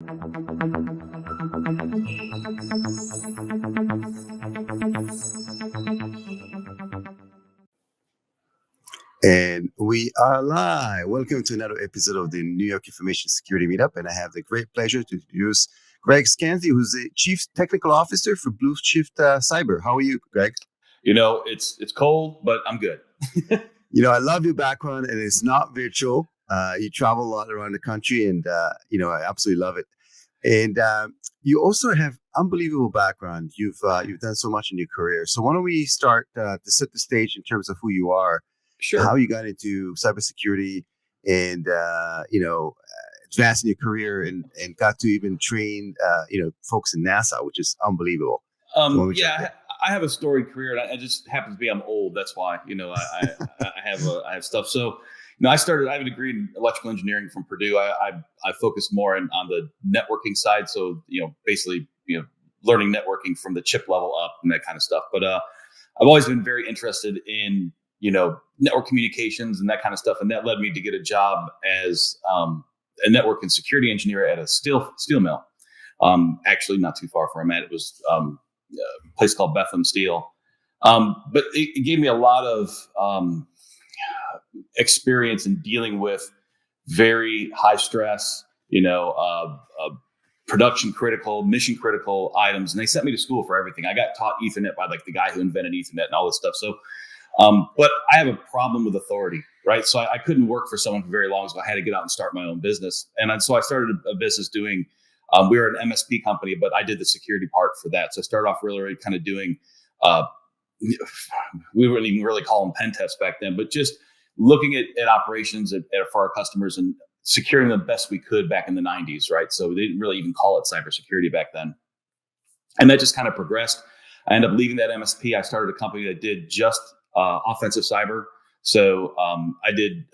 And we are live. Welcome to another episode of the New York Information Security Meetup. And I have the great pleasure to introduce Greg Scansy, who's the Chief Technical Officer for Blueshift Cyber. How are you, Greg? It's cold, but I'm good. I love your background, and it's not virtual. You travel a lot around the country, and I absolutely love it. And you also have unbelievable background. You've done so much in your career. So why don't we start to set the stage in terms of who you are, Sure. how you got into cybersecurity, and advanced in your career, and got to even train folks in NASA, which is unbelievable. I have a storied career, and I just happens to be I'm old. That's why I have stuff. So I have a degree in electrical engineering from Purdue. I focus more on the networking side. So basically learning networking from the chip level up and that kind of stuff. But I've always been very interested in network communications and that kind of stuff, and that led me to get a job as a network and security engineer at a steel mill. Actually, not too far from it. It was a place called Bethlehem Steel. But it gave me a lot of experience in dealing with very high stress, production critical, mission critical items. And they sent me to school for everything. I got taught Ethernet by the guy who invented Ethernet and all this stuff. So, but I have a problem with authority, right? So I couldn't work for someone for very long. So I had to get out and start my own business. And so I started a business doing, we were an MSP company, but I did the security part for that. So I started off really kind of doing, we wouldn't even really call them pen tests back then, but just looking at operations for our customers and securing them the best we could back in the 90s, right? So they didn't really even call it cybersecurity back then. And that just kind of progressed. I ended up leaving that MSP. I started a company that did just offensive cyber. So I did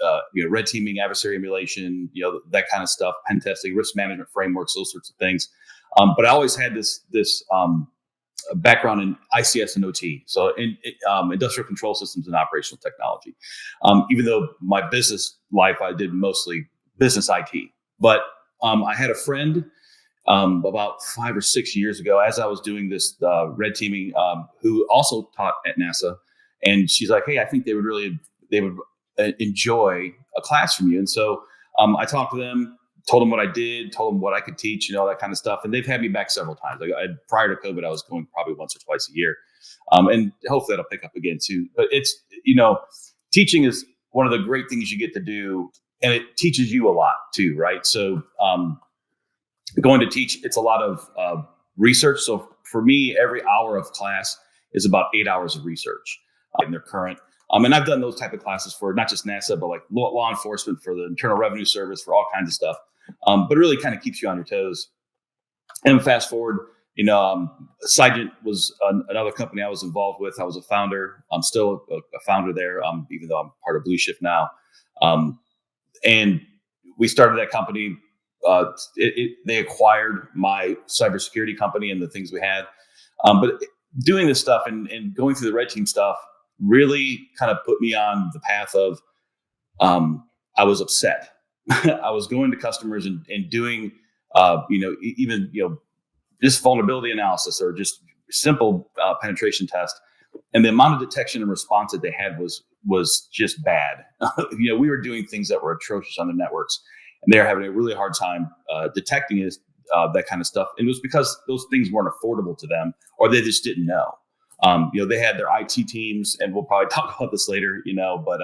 red teaming, adversary emulation, that kind of stuff, pen testing, risk management frameworks, those sorts of things. But I always had this background in ICS and OT, so in industrial control systems and operational technology. Even though my business life, I did mostly business IT. But I had a friend about 5 or 6 years ago, as I was doing this red teaming, who also taught at NASA. And she's like, hey, I think they would enjoy a class from you. And so I talked to them, told them what I did, told them what I could teach, that kind of stuff. And they've had me back several times. Prior to COVID, I was going probably once or twice a year. And hopefully that'll pick up again too. But it's, teaching is one of the great things you get to do. And it teaches you a lot too, right? So going to teach, it's a lot of research. So for me, every hour of class is about 8 hours of research in their current. And I've done those type of classes for not just NASA, but like law enforcement, for the Internal Revenue Service, for all kinds of stuff. But it really kind of keeps you on your toes. And fast forward, Cygent was another company I was involved with. I was a founder. I'm still a founder there, even though I'm part of Blueshift now. And we started that company. They acquired my cybersecurity company and the things we had. But doing this stuff and going through the red team stuff really kind of put me on the path of, I was upset. I was going to customers and doing, even just vulnerability analysis or just simple penetration test. And the amount of detection and response that they had was just bad. We were doing things that were atrocious on the networks, and they were having a really hard time detecting it, that kind of stuff. And it was because those things weren't affordable to them, or they just didn't know. They had their IT teams, and we'll probably talk about this later, but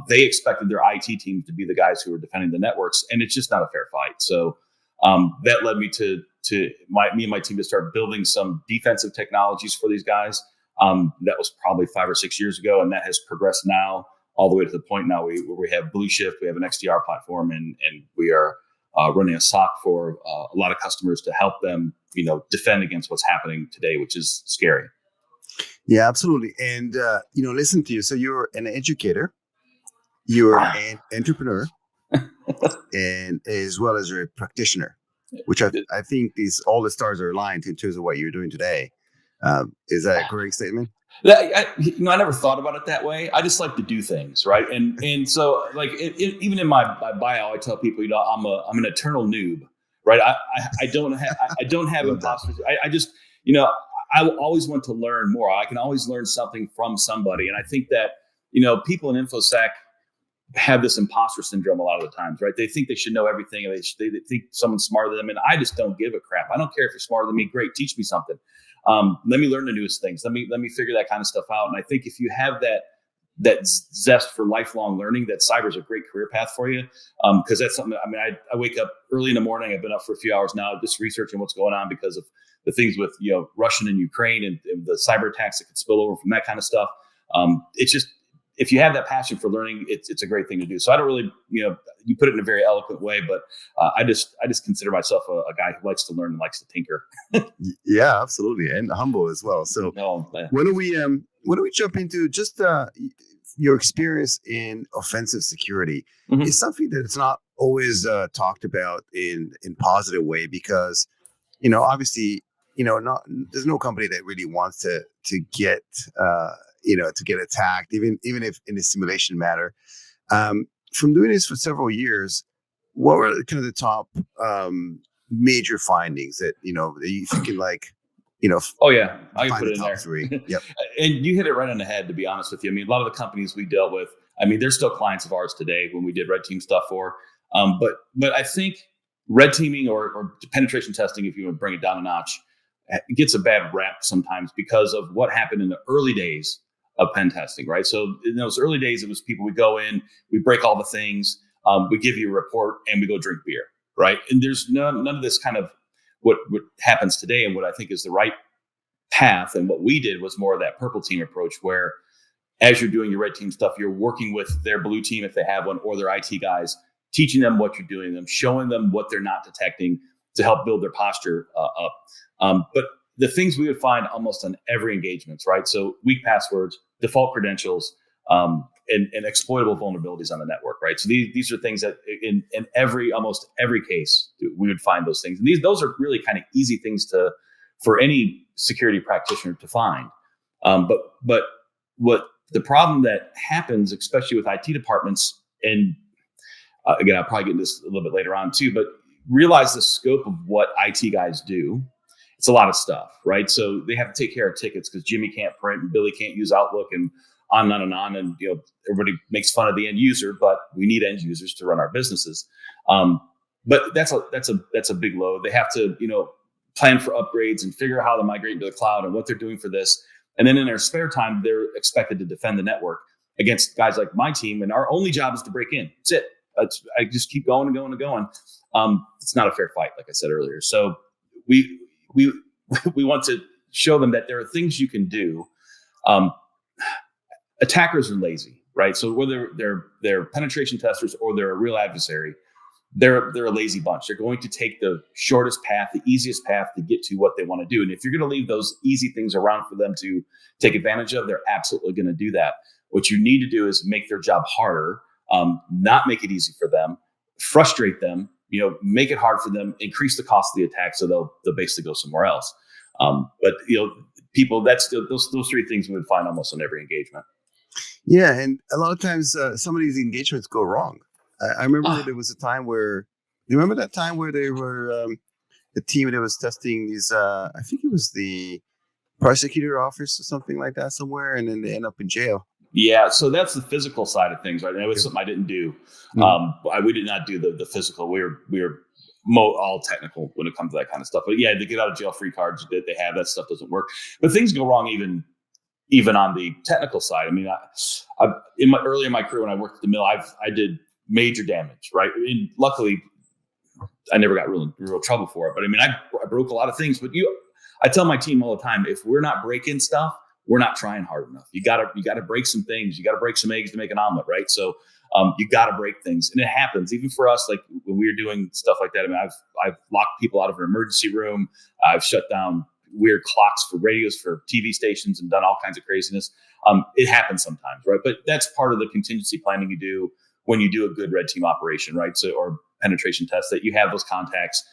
they expected their IT teams to be the guys who were defending the networks, and it's just not a fair fight. So that led me to me and my team to start building some defensive technologies for these guys. That was probably 5 or 6 years ago, and that has progressed now all the way to the point now where we have Blueshift, we have an XDR platform, and we are running a SOC for a lot of customers to help them, defend against what's happening today, which is scary. Yeah, absolutely. And, listen to you. So you're an educator, you're an entrepreneur, and as well as you're a practitioner, which I think all the stars are aligned in terms of what you're doing today. Is that a correct statement? I never thought about it that way. I just like to do things, right? And so, like, even in my bio, I tell people, I'm an eternal noob, right? I don't have imposters. I just, I always want to learn more. I can always learn something from somebody. And I think that, people in InfoSec have this imposter syndrome a lot of the times, right? They think they should know everything, and they think someone's smarter than them. And I just don't give a crap. I don't care if you're smarter than me. Great, teach me something. Let me learn the newest things. Let me figure that kind of stuff out. And I think if you have that zest for lifelong learning, that cyber is a great career path for you. Because that's something. I wake up early in the morning. I've been up for a few hours now, just researching what's going on because of the things with Russian and Ukraine and the cyber attacks that could spill over from that kind of stuff. It's just, if you have that passion for learning, it's a great thing to do. So I don't really, you put it in a very eloquent way, but I just consider myself a guy who likes to learn and likes to tinker. Yeah, absolutely, and humble as well. So when do we jump into just your experience in offensive security? Mm-hmm. It's something that it's not always talked about in positive way because obviously there's no company that really wants to get to get attacked, even if in a simulation matter. From doing this for several years, what were kind of the top major findings that if you can Oh yeah, I can put the it in top there. 3. Yep. And you hit it right on the head, to be honest with you. I mean, a lot of the companies we dealt with, they're still clients of ours today when we did red team stuff for. But I think red teaming or penetration testing, if you would bring it down a notch, it gets a bad rap sometimes because of what happened in the early days of pen testing, right? So in those early days, it was people would go in, we break all the things, we give you a report, and we go drink beer, right? And there's none of this kind of what happens today, and what I think is the right path. And what we did was more of that purple team approach, where as you're doing your red team stuff, you're working with their blue team if they have one, or their IT guys, teaching them what you're doing, them showing them what they're not detecting to help build their posture up. But the things we would find almost on every engagement, right? So weak passwords, default credentials, and exploitable vulnerabilities on the network, right? So these are things that in almost every case we would find those things, and those are really kind of easy things for any security practitioner to find. But what the problem that happens, especially with IT departments, and again, I'll probably get into this a little bit later on too, but realize the scope of what IT guys do. It's a lot of stuff, right? So they have to take care of tickets because Jimmy can't print and Billy can't use Outlook, and on and on and on. And everybody makes fun of the end user, but we need end users to run our businesses. But that's a big load. They have to plan for upgrades and figure out how to migrate to the cloud and what they're doing for this. And then in their spare time, they're expected to defend the network against guys like my team. And our only job is to break in. That's it. I just keep going and going and going. It's not a fair fight, like I said earlier. So we want to show them that there are things you can do. Attackers are lazy, right? So whether they're penetration testers or they're a real adversary, they're a lazy bunch. They're going to take the shortest path, the easiest path to get to what they want to do. And if you're going to leave those easy things around for them to take advantage of, they're absolutely going to do that. What you need to do is make their job harder, not make it easy for them, frustrate them, make it hard for them, increase the cost of the attack, so they'll basically go somewhere else. But people, that's those 3 things we would find almost on every engagement. Yeah, and a lot of times some of these engagements go wrong. I remember there was a time where, you remember that time where they were the team that was testing these, I think it was the prosecutor office or something like that somewhere, and then they end up in jail. Yeah, so that's the physical side of things, right? And it was something I didn't do. We did not do the physical. We were all technical when it comes to that kind of stuff. But yeah, the get out of jail free cards that they have, that stuff doesn't work. But things go wrong even on the technical side. I mean, early in my career when I worked at the mill, I did major damage, right? And luckily, I never got real trouble for it. But I mean, I broke a lot of things. But I tell my team all the time, if we're not breaking stuff, we're not trying hard enough. You gotta break some things. You gotta break some eggs to make an omelet, right? So you gotta break things, and it happens even for us. Like when we were doing stuff like that, I mean, I've locked people out of an emergency room. I've shut down weird clocks for radios for TV stations and done all kinds of craziness. It happens sometimes, right? But that's part of the contingency planning you do when you do a good red team operation, right? So, or penetration test, that you have those contacts,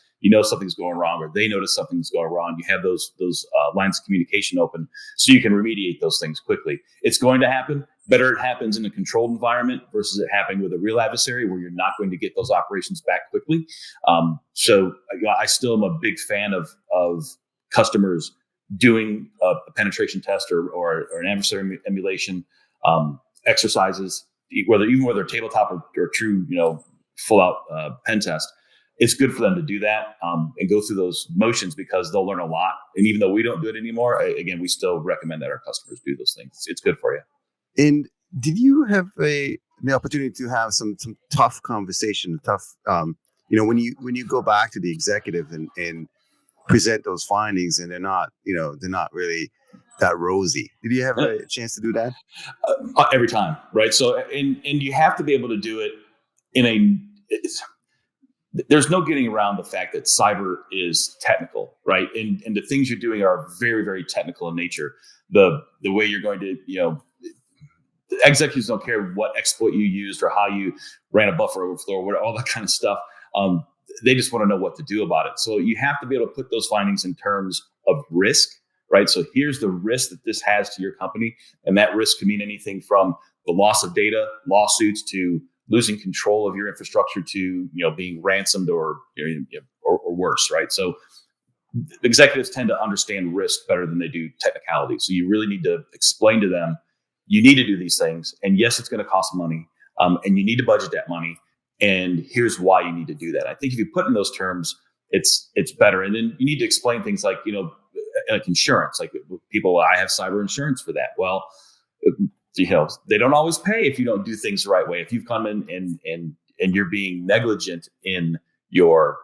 something's going wrong, or they notice something's going wrong. You have those lines of communication open so you can remediate those things quickly. It's going to happen. Better it happens in a controlled environment versus it happening with a real adversary where you're not going to get those operations back quickly. So I still am a big fan of customers doing a penetration test or an adversary emulation exercises, whether they're tabletop or true, full out pen test. It's good for them to do that and go through those motions because they'll learn a lot. And even though we don't do it anymore, again, we still recommend that our customers do those things. It's good for you. And did you have the opportunity to have some tough conversation, when you go back to the executive and present those findings and they're not really that rosy? Did you have a chance to do that? Every time, right? So, and you have to be able to do it there's no getting around the fact that cyber is technical, right? And the things you're doing are very, very technical in nature. The way you're going to, executives don't care what exploit you used or how you ran a buffer overflow or all that kind of stuff. They just want to know what to do about it. So you have to be able to put those findings in terms of risk, right? So here's the risk that this has to your company. And that risk can mean anything from the loss of data, lawsuits, to losing control of your infrastructure, to being ransomed or worse, right? So executives tend to understand risk better than they do technicality. So you really need to explain to them, you need to do these things, and yes, it's going to cost money, and you need to budget that money, and here's why you need to do that. I think if you put in those terms, it's better. And then you need to explain things like like insurance, like people, I have cyber insurance for that. Well, they don't always pay if you don't do things the right way. If you've come in and you're being negligent in your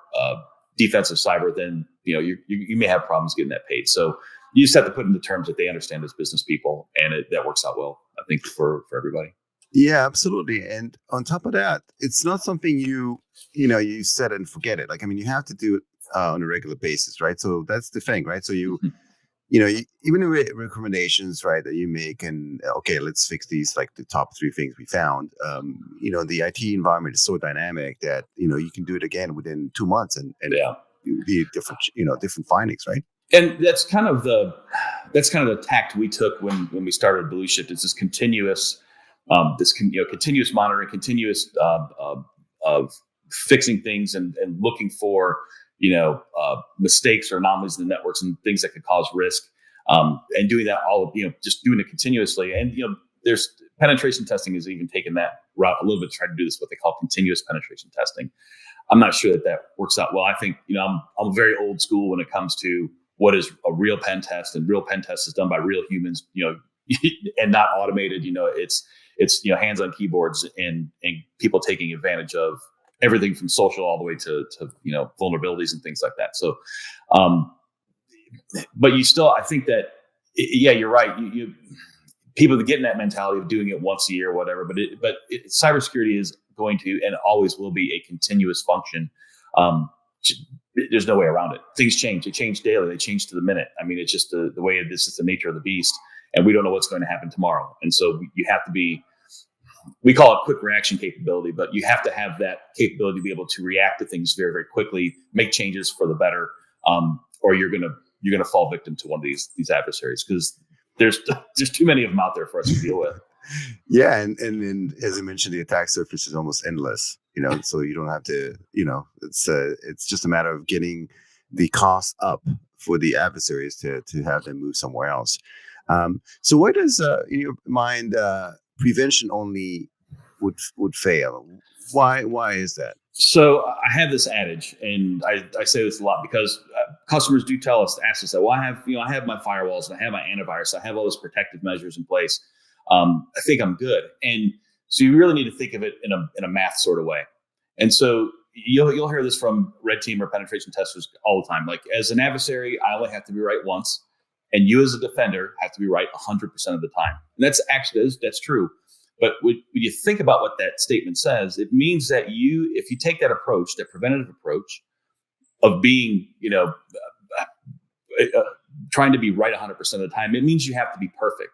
defensive cyber, then you may have problems getting that paid. So you just have to put in the terms that they understand as business people, and that works out well, I think, for everybody. Yeah, absolutely. And on top of that, it's not something you set and forget it. You have to do it on a regular basis, right? So that's the thing, right? So you even the recommendations, right, that you make, and okay, let's fix these, like the top 3 things we found. The IT environment is so dynamic that you can do it again within 2 months, and be different findings, right? And that's kind of the tact we took when we started Blueshift. It's this continuous continuous monitoring, continuous of fixing things and looking for mistakes or anomalies in the networks and things that could cause risk, and doing that just doing it continuously. And there's penetration testing has even taken that route a little bit to try to do this, what they call continuous penetration testing. I'm not sure that works out well. I think I'm very old school when it comes to what is a real pen test, and real pen test is done by real humans, and not automated. It's hands on keyboards and people taking advantage of everything from social all the way to vulnerabilities and things like that. So, but I think that, you're right. People that get in that mentality of doing it once a year or whatever, but cybersecurity is going to and always will be a continuous function. There's no way around it. Things change. They change daily. They change to the minute. It's just the way this is the nature of the beast, and we don't know what's going to happen tomorrow. And so you have to be, we call it quick reaction capability, but you have to have that capability to be able to react to things very, very quickly, make changes for the better, or you're gonna fall victim to one of these adversaries, because there's too many of them out there for us to deal with. Yeah, and as I mentioned, the attack surface is almost endless. So you don't have to. It's just a matter of getting the cost up for the adversaries to have them move somewhere else. So why does in your mind prevention only would fail? Why is that? So I have this adage, and I say this a lot because customers do ask us that. Well, I have my firewalls, and I have my antivirus, I have all those protective measures in place. I think I'm good. And so you really need to think of it in a math sort of way. And so you'll hear this from red team or penetration testers all the time. Like, as an adversary, I only have to be right once, and you as a defender have to be right 100% of the time. And that's true. But when you think about what that statement says, it means that if you take that approach, that preventative approach of being, trying to be right 100% of the time, it means you have to be perfect.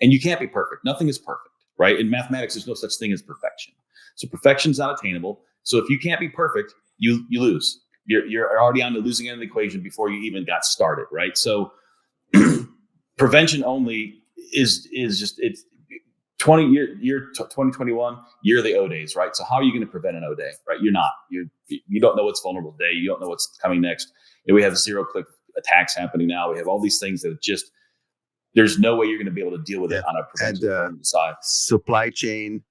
And you can't be perfect. Nothing is perfect, right? In mathematics, there's no such thing as perfection. So perfection is not attainable. So if you can't be perfect, you lose. You're already on the losing end of the equation before you even got started, right? So prevention only is just year 2021, year of the O days, right? So how are you going to prevent an O day, right? You're not. You don't know what's vulnerable today. You don't know what's coming next. We have zero-click attacks happening now. We have all these things that just there's no way you're going to be able to deal with it on a preventive side. Supply chain,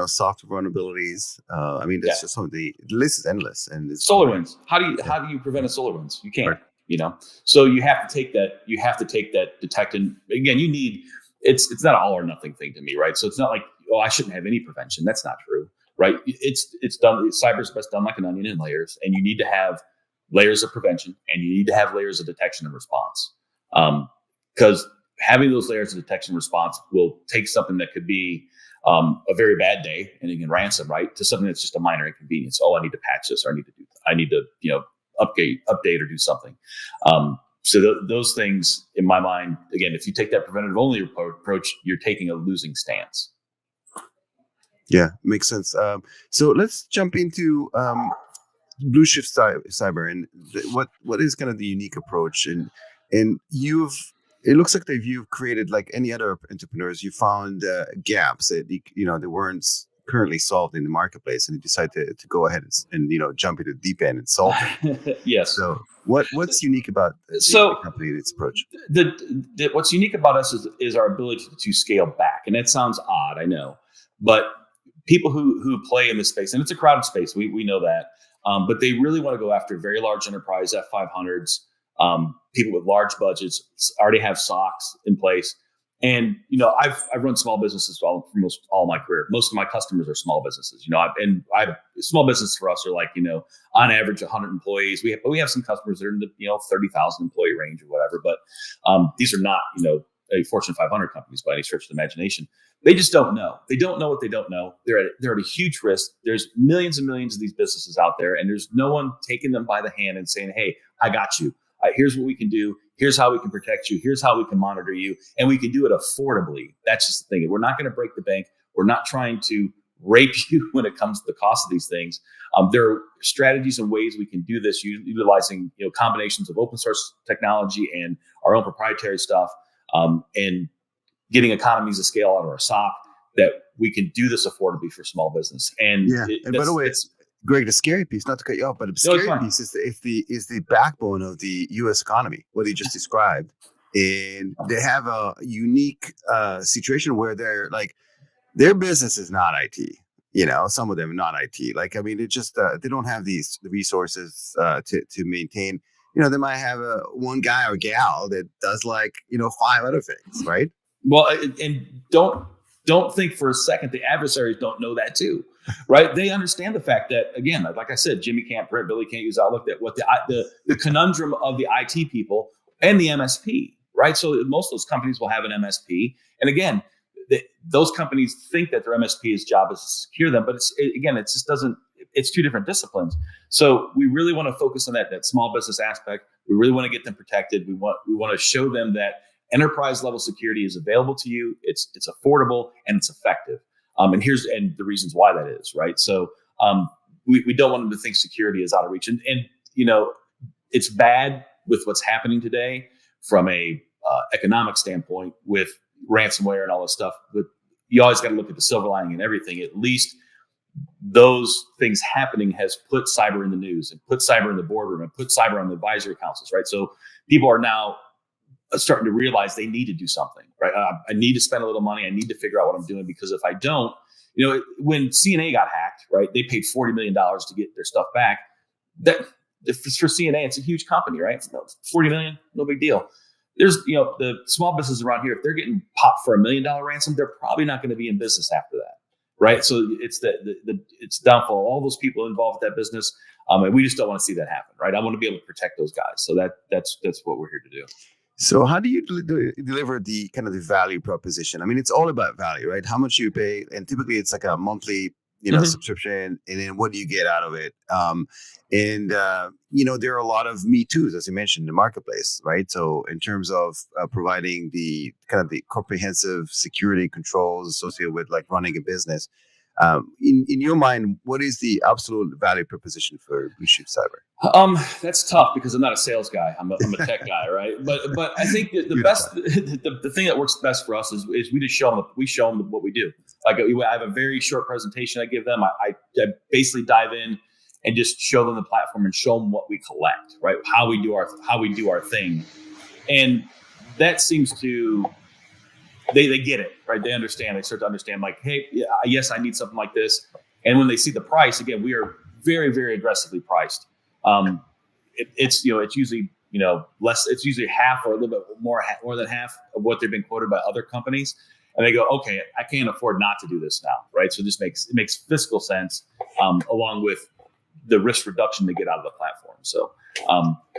software vulnerabilities. I mean, that's just the list is endless. And SolarWinds. How do you prevent a SolarWinds? You can't. Right. So you have to take that detect, and again, you need. It's not an all or nothing thing to me, right? So it's not like, oh, I shouldn't have any prevention. That's not true, right? It's done. Cyber's best done like an onion in layers, and you need to have layers of prevention, and you need to have layers of detection and response. Because having those layers of detection and response will take something that could be a very bad day, and again, ransom, right, to something that's just a minor inconvenience. Oh, I need to patch this, or I need to update or do something. So those things, in my mind, again, if you take that preventative only approach, you're taking a losing stance. Yeah, makes sense. So let's jump into Blueshift Cyber and what is kind of the unique approach, and it looks like that you've created, like any other entrepreneurs, you found gaps that that weren't currently solved in the marketplace, and you decided to go ahead and jump into the deep end and solve it. Yes. So what's unique about the company and its approach? What's unique about us is our ability to scale back, and that sounds odd, I know, but people who play in this space, and it's a crowded space, we know that, but they really want to go after very large enterprise F500s, people with large budgets, already have SOCs in place. And, I've run small businesses for almost all my career. Most of my customers are small businesses, small business for us are like, on average 100 employees. We have some customers that are in the, 30,000 employee range or whatever, but these are not, a Fortune 500 companies by any stretch of the imagination. They just don't know. They don't know what they don't know. They're at a huge risk. There's millions and millions of these businesses out there, and there's no one taking them by the hand and saying, hey, I got you. Here's what we can do. Here's how we can protect you. Here's how we can monitor you. And we can do it affordably. That's just the thing. We're not going to break the bank. We're not trying to rape you when it comes to the cost of these things. There are strategies and ways we can do this utilizing combinations of open source technology and our own proprietary stuff, and getting economies of scale out of our SOC that we can do this affordably for small business. And by the way, Greg, the scary piece, not to cut you off, but the scary piece is the backbone of the U.S. economy, what you just described. And they have a unique situation where they're like, their business is not IT. Some of them are not IT. Like, I mean, it just they don't have the resources to maintain. They might have one guy or gal that does 5 other things, right? Well, and don't think for a second the adversaries don't know that too, right? They understand the fact that, again, like I said, Jimmy can't print, Billy can't use Outlook. That what the conundrum of the IT people and the MSP, right? So most of those companies will have an MSP, and again, those companies think that their MSP's job is to secure them, but it just doesn't. It's two different disciplines. So we really want to focus on that small business aspect. We really want to get them protected. We want to show them that enterprise level security is available to you. It's affordable and it's effective. And the reasons why that is, right? So we don't want them to think security is out of reach. And it's bad with what's happening today from a economic standpoint with ransomware and all this stuff. But you always got to look at the silver lining and everything. At least those things happening has put cyber in the news and put cyber in the boardroom and put cyber on the advisory councils, right? So people are now starting to realize they need to do something, right? I need to spend a little money. I need to figure out what I'm doing, because if I don't, when CNA got hacked, right, they paid $40 million to get their stuff back. That for CNA, it's a huge company, right? $40 million, no big deal. There's, the small businesses around here, if they're getting popped for $1 million ransom, they're probably not going to be in business after that, right? So it's it's downfall, all those people involved with that business, and we just don't want to see that happen, right? I want to be able to protect those guys. So that's what we're here to do. So how do you deliver the kind of the value proposition? I mean, it's all about value, right? How much you pay, and typically it's like a monthly, subscription, and then what do you get out of it? There are a lot of Me Too's, as you mentioned, in the marketplace, right? So in terms of providing the kind of the comprehensive security controls associated with like running a business, In your mind, what is the absolute value proposition for Blueshift Cyber? That's tough because I'm not a sales guy. I'm a tech guy, right? But I think that the best, the thing that works best for us is we just show them what we do. Like I have a very short presentation I give them. I basically dive in and just show them the platform and show them what we collect, right? How we do our thing, and that seems to they get it, right? They understand. They start to understand, like, hey, yes, I need something like this. And when they see the price, again, we are very, very aggressively priced. It's usually less. It's usually half or a little bit more than half of what they've been quoted by other companies. And they go, okay, I can't afford not to do this now, right? So it makes fiscal sense, along with the risk reduction they get out of the platform. So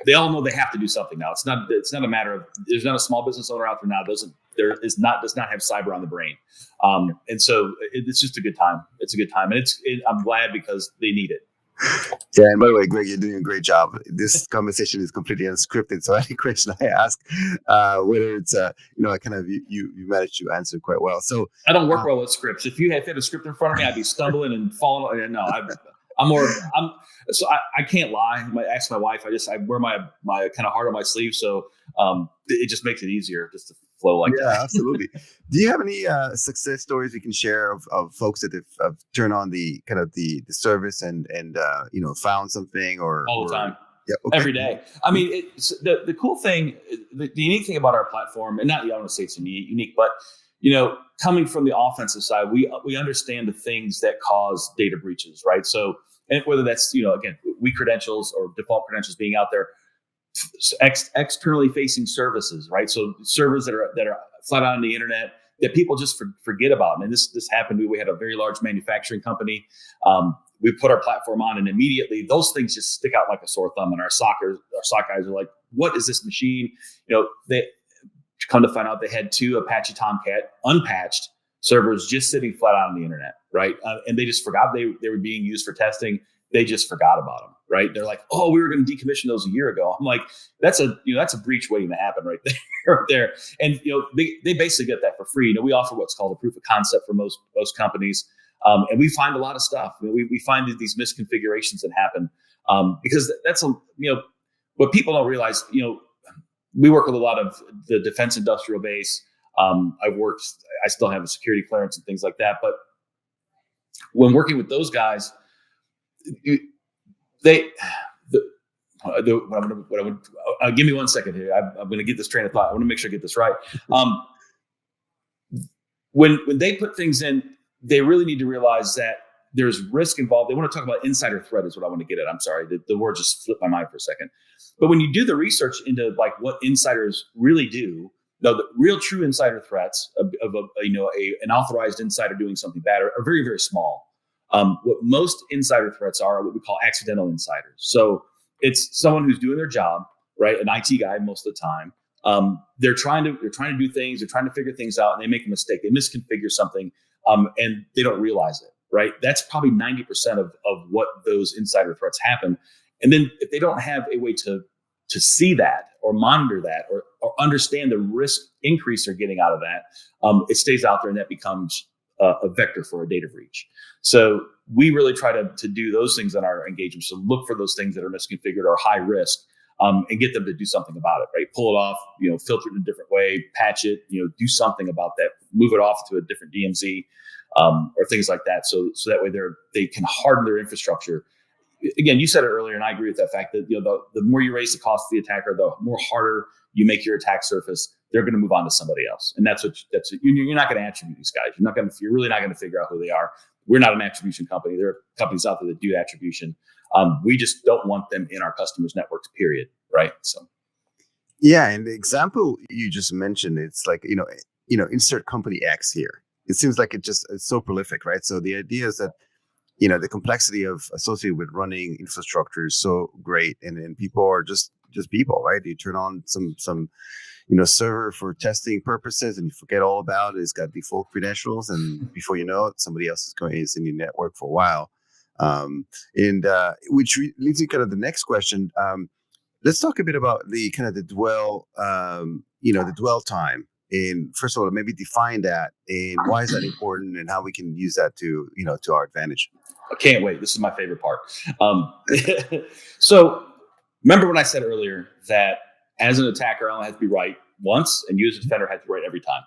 they all know they have to do something now. It's not a matter of, there's not a small business owner out there now does not have cyber on the brain, and so it's just a good time. It's a good time, and I'm glad because they need it. Yeah, and by the way, Greg, you're doing a great job. This conversation is completely unscripted, so any question I ask, whether it's you managed to answer quite well. So I don't work well with scripts. If you had a script in front of me, I'd be stumbling and falling. No, I can't lie. I ask my wife. I wear my kind of heart on my sleeve, so it just makes it easier just to flow like that. Yeah, absolutely. Do you have any success stories you can share of folks that have turned on the kind of the service and found something all the time? Yeah, okay. Every day. I mean, it's the cool thing, the unique thing about our platform, and not I don't want to say it's unique, but coming from the offensive side, we understand the things that cause data breaches, right? So, and whether that's again, weak credentials or default credentials being out there, externally facing services, right? So servers that are flat out on the internet that people just forget about. And this happened. We had a very large manufacturing company. We put our platform on, and immediately those things just stick out like a sore thumb. And our SOC guys are like, "What is this machine?" They come to find out they had 2 Apache Tomcat unpatched servers just sitting flat out on the internet, right? And they just forgot they were being used for testing. They just forgot about them, right? They're like, "Oh, we were going to decommission those a year ago." I'm like, "That's a breach waiting to happen right there." And they basically get that for free. We offer what's called a proof of concept for most companies, and we find a lot of stuff. We find these misconfigurations that happen because that's what people don't realize. We work with a lot of the defense industrial base. I still have a security clearance and things like that. But when working with those guys, give me 1 second here. I'm going to get this train of thought. I want to make sure I get this right. When they put things in, they really need to realize that there's risk involved. They want to talk about insider threat is what I want to get at. I'm sorry, the word just slipped my mind for a second. But when you do the research into like what insiders really do, the real true insider threats of an authorized insider doing something bad are very, very small. What most insider threats are what we call accidental insiders. So it's someone who's doing their job, right? An IT guy most of the time. They're trying to do things. They're trying to figure things out, and they make a mistake. They misconfigure something, and they don't realize it, right? That's probably 90% of what those insider threats happen. And then if they don't have a way to see that or monitor that or understand the risk increase they're getting out of that, it stays out there, and that becomes a vector for a data breach. So we really try to do those things in our engagement. So look for those things that are misconfigured or high risk, and get them to do something about it, right? Pull it off, filter it in a different way, patch it, do something about that, move it off to a different DMZ, or things like that. So that way they can harden their infrastructure. Again, you said it earlier, and I agree with that fact that the more you raise the cost of the attacker, the more harder you make your attack surface. They're going to move on to somebody else, and that's what you're not going to attribute these guys. You're really not going to figure out who they are. We're not an attribution company. There are companies out there that do attribution. We just don't want them in our customers' networks. Period. Right. So. Yeah, and the example you just mentioned, it's like insert company X here. It seems like it's so prolific, right? So the idea is that the complexity associated with running infrastructure is so great, and then people are just people, right? You turn on some server for testing purposes, and you forget all about it. It's got default credentials, and before you know it, somebody else is in your network for a while. Which leads to kind of the next question. Let's talk a bit about the kind of the dwell, the dwell time And first of all, maybe define that and why is that important and how we can use that to, to our advantage. I can't wait. This is my favorite part. So remember when I said earlier that as an attacker, I only have to be right once, and you as a defender have to be right every time.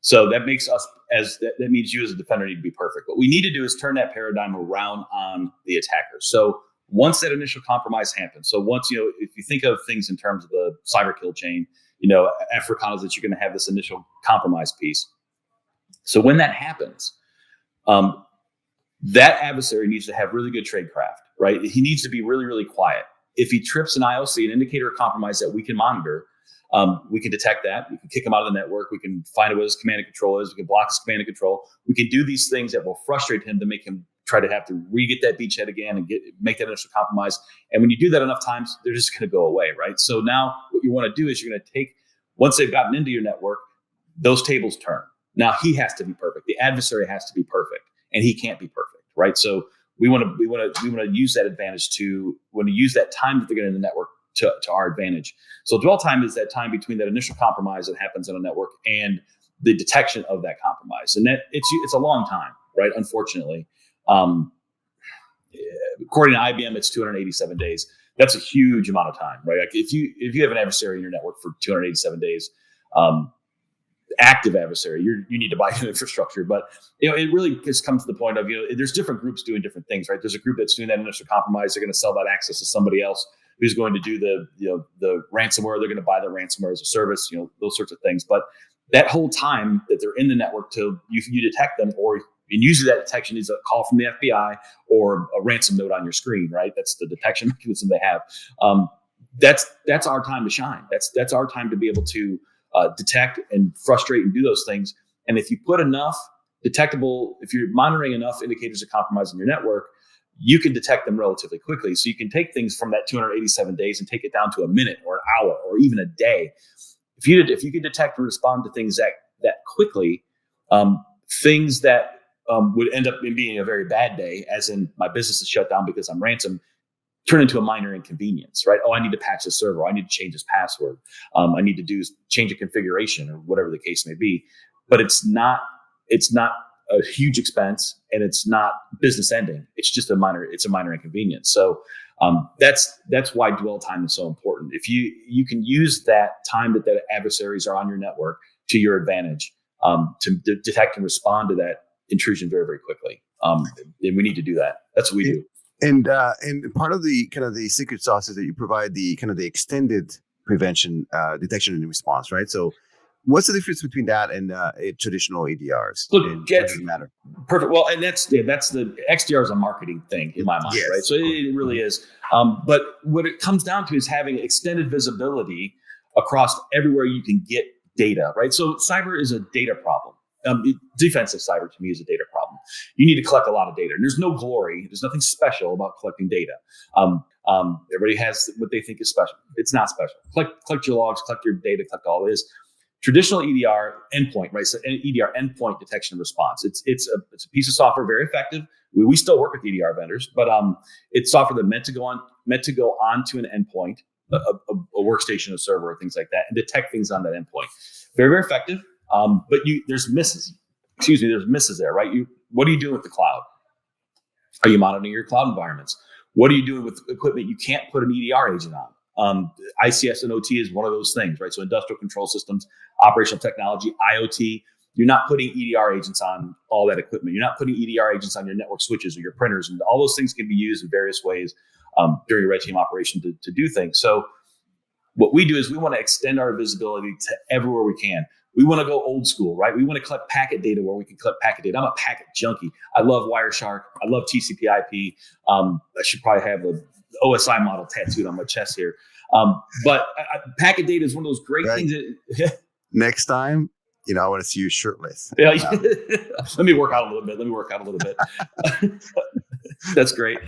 So that makes us that means you as a defender need to be perfect. What we need to do is turn that paradigm around on the attacker. So once that initial compromise happens, so once, if you think of things in terms of the cyber kill chain, Africana is that you're going to have this initial compromise piece. So when that happens, that adversary needs to have really good tradecraft, right? He needs to be really, really quiet. If he trips an IOC, an indicator of compromise that we can monitor, we can detect that. We can kick him out of the network. We can find out what his command and control is. We can block his command and control. We can do these things that will frustrate him to make him try to have to re-get that beachhead again and make that initial compromise. And when you do that enough times, they're just going to go away, right? So now what you want to do is you're going to take, once they've gotten into your network, those tables turn. Now he has to be perfect. The adversary has to be perfect, and he can't be perfect, right? So we want to use that advantage to use that time that they're getting in the network to our advantage. So dwell time is that time between that initial compromise that happens on a network and the detection of that compromise, and that it's a long time, right? Unfortunately, according to IBM, it's 287 days. That's a huge amount of time, right? Like if you have an adversary in your network for 287 days, active adversary, you need to buy new infrastructure. But it really just comes to the point of there's different groups doing different things, right? There's a group that's doing that initial compromise. They're going to sell that access to somebody else who's going to do the ransomware. They're going to buy the ransomware as a service, those sorts of things. But that whole time that they're in the network till you detect them, and usually that detection is a call from the FBI or a ransom note on your screen, right? That's the detection mechanism they have. That's our time to shine. That's our time to be able to detect and frustrate and do those things. And if you put enough if you're monitoring enough indicators of compromise in your network, you can detect them relatively quickly. So you can take things from that 287 days and take it down to a minute or an hour or even a day. If you can detect and respond to things that quickly, things that would end up being a very bad day, as in my business is shut down because I'm ransomed, turn into a minor inconvenience, right? Oh, I need to patch the server. I need to change this password. I need to change a configuration or whatever the case may be. But it's not a huge expense, and it's not business ending. It's just a minor inconvenience. So that's why dwell time is so important. If you can use that time that the adversaries are on your network to your advantage, to detect and respond to that intrusion very, very quickly. And we need to do that. That's what we do. And part of the kind of the secret sauce is that you provide the kind of the extended prevention, detection and response, right? So what's the difference between that and traditional EDRs? Look, doesn't matter. Perfect. Well, and that's the XDR is a marketing thing in my mind, yes. Right? So it really is. But what it comes down to is having extended visibility across everywhere you can get data, right? So cyber is a data problem. Defensive cyber to me is a data problem. You need to collect a lot of data, and there's no glory. There's nothing special about collecting data. Everybody has what they think is special. It's not special. Collect your logs, collect your data, collect all this. Traditional EDR endpoint, right? So EDR endpoint detection and response. It's a piece of software, very effective. We still work with EDR vendors, but it's software that meant to go onto an endpoint, a workstation, a server, or things like that, and detect things on that endpoint. Very, very effective. But there's misses. There's misses there, right? What are you doing with the cloud? Are you monitoring your cloud environments? What are you doing with equipment you can't put an EDR agent on? ICS and OT is one of those things, right? So industrial control systems, operational technology, IoT. You're not putting EDR agents on all that equipment. You're not putting EDR agents on your network switches or your printers, and all those things can be used in various ways during a red team operation to do things. So what we do is we want to extend our visibility to everywhere we can. We want to go old school, right? We want to collect packet data where we can collect packet data. I'm a packet junkie. I love Wireshark. I love TCP/IP. I should probably have the OSI model tattooed on my chest here. But packet data is one of those great things. Next time, I want to see you shirtless. Yeah. Let me work out a little bit. That's great.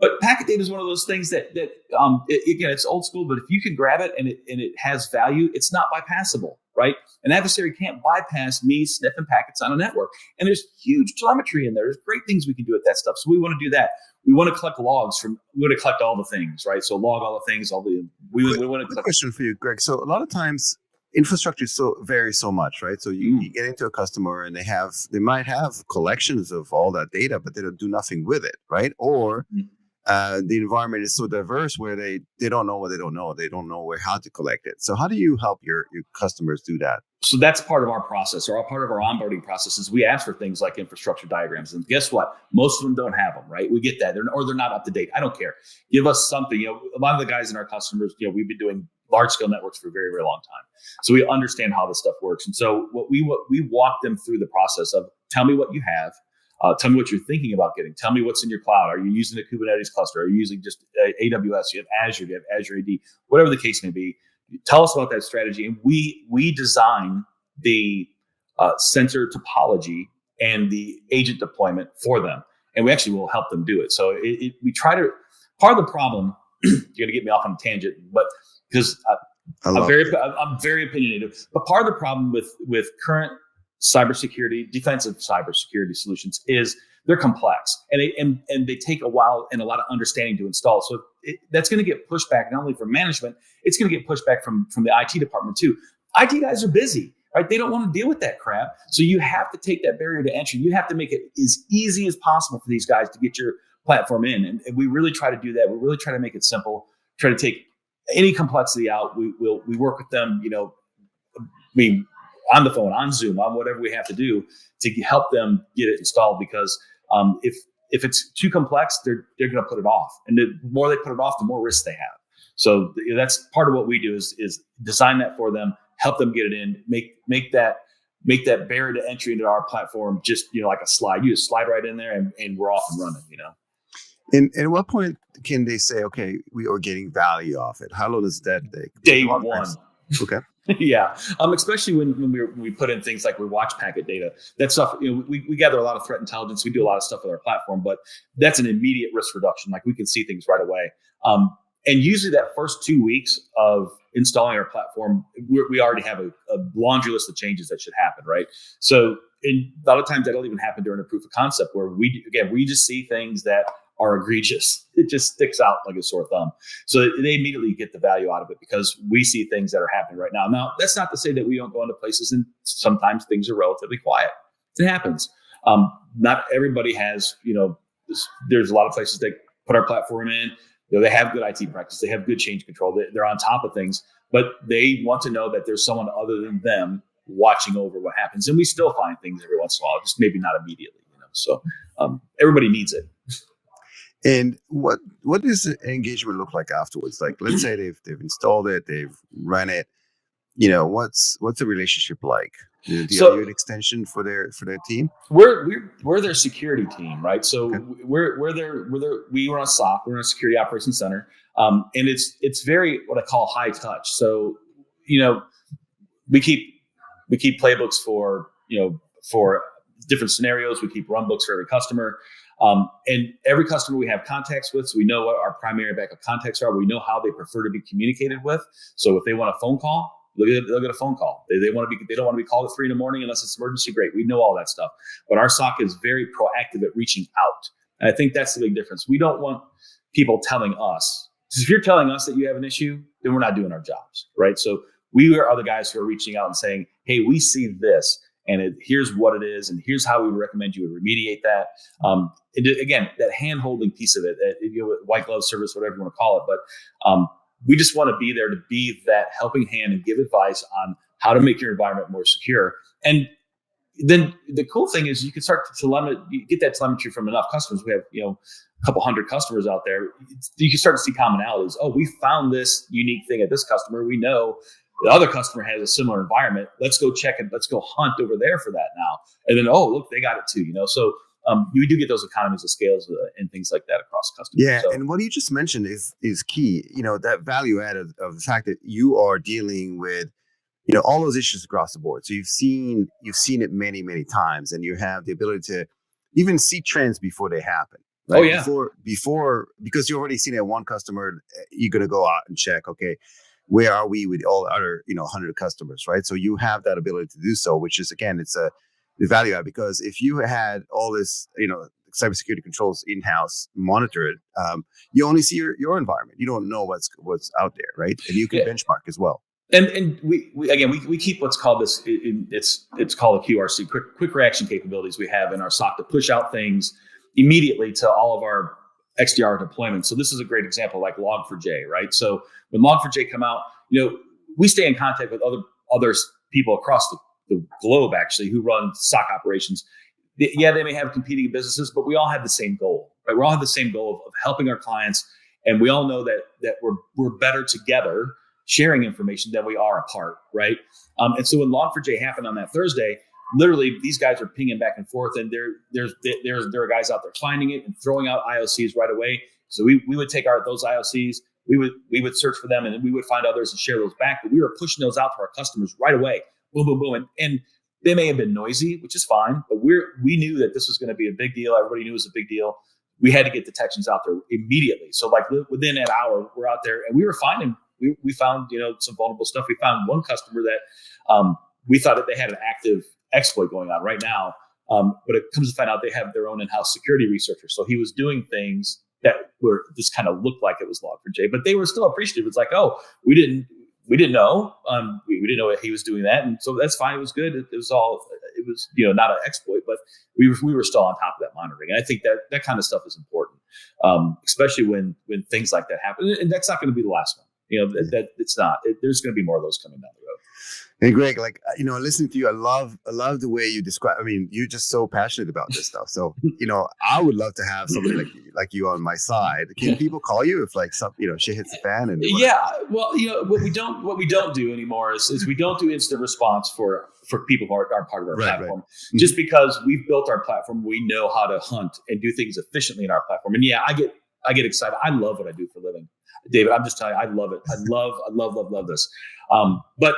But packet data is one of those things that again, it's old school, but if you can grab it and it has value, it's not bypassable, right? An adversary can't bypass me sniffing packets on a network. And there's huge telemetry in there. There's great things we can do with that stuff. So we want to do that. We want to collect logs we want to collect all the things, right? So log all the things, we want to collect. Question for you, Greg. So a lot of times infrastructure varies so much, right? So you get into a customer and they might have collections of all that data, but they don't do nothing with it, right? Or the environment is so diverse where they don't know what they don't know. They don't know how to collect it. So how do you help your customers do that? So that's part of our process, or part of our onboarding process is we ask for things like infrastructure diagrams. And guess what? Most of them don't have them, right? We get that. They're not up to date. I don't care. Give us something. A lot of the guys in our customers, we've been doing large scale networks for a very, very long time. So we understand how this stuff works. And so what we walk them through the process of tell me what you have. Tell me what you're thinking about getting. Tell me what's in your cloud. Are you using a Kubernetes cluster? Are you using just AWS? You have Azure. You have Azure AD. Whatever the case may be. Tell us about that strategy. And we design the sensor topology and the agent deployment for them. And we actually will help them do it. So we try to. Part of the problem. You're going to get me off on a tangent, but because I'm very opinionated. But part of the problem with current cybersecurity, defensive cybersecurity solutions is they're complex and they take a while and a lot of understanding to install. So that's going to get pushback not only from management, it's going to get pushback from the IT department too. IT guys are busy, right? They don't want to deal with that crap. So you have to take that barrier to entry. You have to make it as easy as possible for these guys to get your platform in. And we really try to do that. We really try to make it simple, try to take any complexity out. We work with them, on the phone, on Zoom, on whatever we have to do to help them get it installed. Because if it's too complex, they're going to put it off, and the more they put it off, the more risk they have. So that's part of what we do is design that for them, help them get it in, make that barrier to entry into our platform just like a slide. You just slide right in there, and we're off and running. And at what point can they say, okay, we are getting value off it? How long does that take? Day one. Okay. Yeah. Especially when we put in things like we watch packet data, that stuff, we gather a lot of threat intelligence. We do a lot of stuff with our platform, but that's an immediate risk reduction. Like we can see things right away. And usually that first 2 weeks of installing our platform, we already have a laundry list of changes that should happen. Right. So a lot of times that'll even happen during a proof of concept where we just see things that are egregious. It just sticks out like a sore thumb. So they immediately get the value out of it because we see things that are happening right now. Now, that's not to say that we don't go into places and sometimes things are relatively quiet. It happens. Not everybody has, there's a lot of places that put our platform in. They have good IT practice. They have good change control. They're on top of things, but they want to know that there's someone other than them watching over what happens. And we still find things every once in a while, just maybe not immediately. So everybody needs it. And what does the engagement look like afterwards? Like, let's say they've installed it, they've run it. What's the relationship like? Do you do an extension for their team? We're their security team, right? So okay. We run a SOC, we're in a security operations center, and it's very what I call high touch. So we keep playbooks for different scenarios. We keep run books for every customer. And every customer we have contacts with, so we know what our primary backup contacts are. We know how they prefer to be communicated with. So if they want a phone call, they'll get a phone call. They don't want to be called at 3 a.m. unless it's emergency. Great, we know all that stuff. But our SOC is very proactive at reaching out, and I think that's the big difference. We don't want people telling us. Because if you're telling us that you have an issue, then we're not doing our jobs, right? So we are the guys who are reaching out and saying, "Hey, we see this." And here's what it is, and here's how we would recommend you remediate that. Again, that hand-holding piece of it, white glove service, whatever you want to call it. But we just want to be there to be that helping hand and give advice on how to make your environment more secure. And then the cool thing is you can start to get that telemetry from enough customers. We have a couple hundred customers out there. You can start to see commonalities. Oh, we found this unique thing at this customer. We know the other customer has a similar environment. Let's go check it. Let's go hunt over there for that now. And then, oh, look, they got it too. So you do get those economies of scales and things like that across customers. Yeah, and what you just mentioned is key. That value add of the fact that you are dealing with all those issues across the board. So you've seen it many, many times, and you have the ability to even see trends before they happen. Right? Oh yeah. Before because you've already seen it at one customer, you're going to go out and check. Okay, where are we with all the other 100 customers, right? So you have that ability to do so, which is again, it's the value add, because if you had all this cybersecurity controls in-house monitored, you only see your environment. You don't know what's out there, right? And you can benchmark as well. And we keep what's called this. It's called a QRC, quick reaction capabilities we have in our SOC to push out things immediately to all of our XDR deployments. So this is a great example, like Log4j, right? So when Log4j come out, we stay in contact with other people across the globe actually who run SOC operations. Yeah, they may have competing businesses, but we all have the same goal, right? We all have the same goal of helping our clients, and we all know that we're better together sharing information than we are apart, right? And so when Log4j happened on that Thursday, literally these guys are pinging back and forth, and there are guys out there finding it and throwing out IOCs right away. So we would take those IOCs, we would search for them, and then we would find others and share those back. But we were pushing those out to our customers right away, boom, boom, boom, and they may have been noisy, which is fine, but we knew that this was going to be a big deal. Everybody knew it was a big deal. We had to get detections out there immediately. So like within an hour, we're out there, and we were finding. We found, some vulnerable stuff. We found one customer that we thought that they had an active exploit going on right now, but it comes to find out they have their own in-house security researcher. So he was doing things that were just kind of looked like it was Log4j, but they were still appreciative. It's like, oh, we didn't know, we didn't know that he was doing that, and so that's fine. It was good. It was not an exploit, but we were still on top of that monitoring. And I think that kind of stuff is important, especially when things like that happen. And that's not going to be the last one. That it's not. There's going to be more of those coming down the road. And Greg, listening to you, I love the way you describe. I mean, you're just so passionate about this stuff. So, I would love to have somebody like you on my side. Can people call you if shit hits the fan? And yeah, well, what we don't do anymore is we don't do instant response for people who are part of our platform. Right. Just because we've built our platform, we know how to hunt and do things efficiently in our platform. And yeah, I get excited. I love what I do for a living, David. I'm just telling you, I love it. I love this. But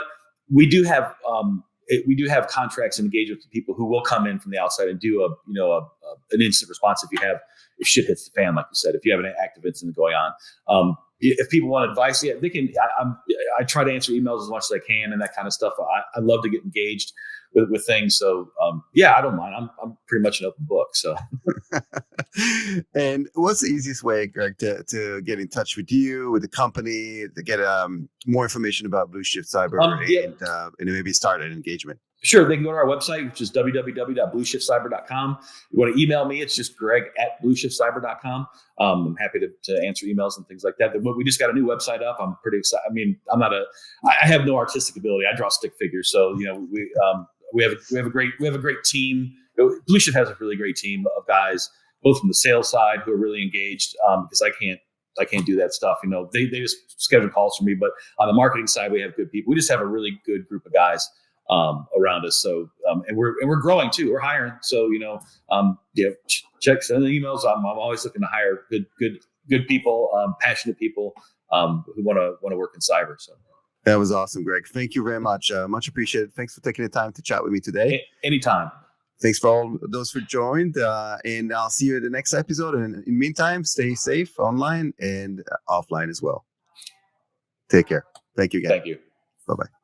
we do have contracts and engagements with people who will come in from the outside and do an instant response if shit hits the fan, like you said, if you have an active incident going on. If people want advice, yeah, they can. I try to answer emails as much as I can and that kind of stuff. I love to get engaged with things. So yeah, I don't mind. I'm pretty much an open book. So. And what's the easiest way, Greg, to get in touch with you, with the company, to get more information about Blueshift Cyber and maybe start an engagement? Sure. They can go to our website, which is www.blueshiftcyber.com. You want to email me, it's just greg@blueshiftcyber.com. I'm happy to answer emails and things like that. But we just got a new website up. I'm pretty excited. I mean, I have no artistic ability. I draw stick figures. So, we have a great team. Blueshift has a really great team of guys, both from the sales side who are really engaged, because I can't do that stuff. They just schedule calls for me, but on the marketing side, we have good people. We just have a really good group of guys around us. So, and we're growing too. We're hiring. So, check, send the emails. I'm always looking to hire good people, passionate people, who want to work in cyber. So. That was awesome, Greg. Thank you very much. Much appreciated. Thanks for taking the time to chat with me today. Anytime. Thanks for all those who joined. And I'll see you in the next episode. And in the meantime, stay safe online and offline as well. Take care. Thank you again. Thank you. Bye-bye.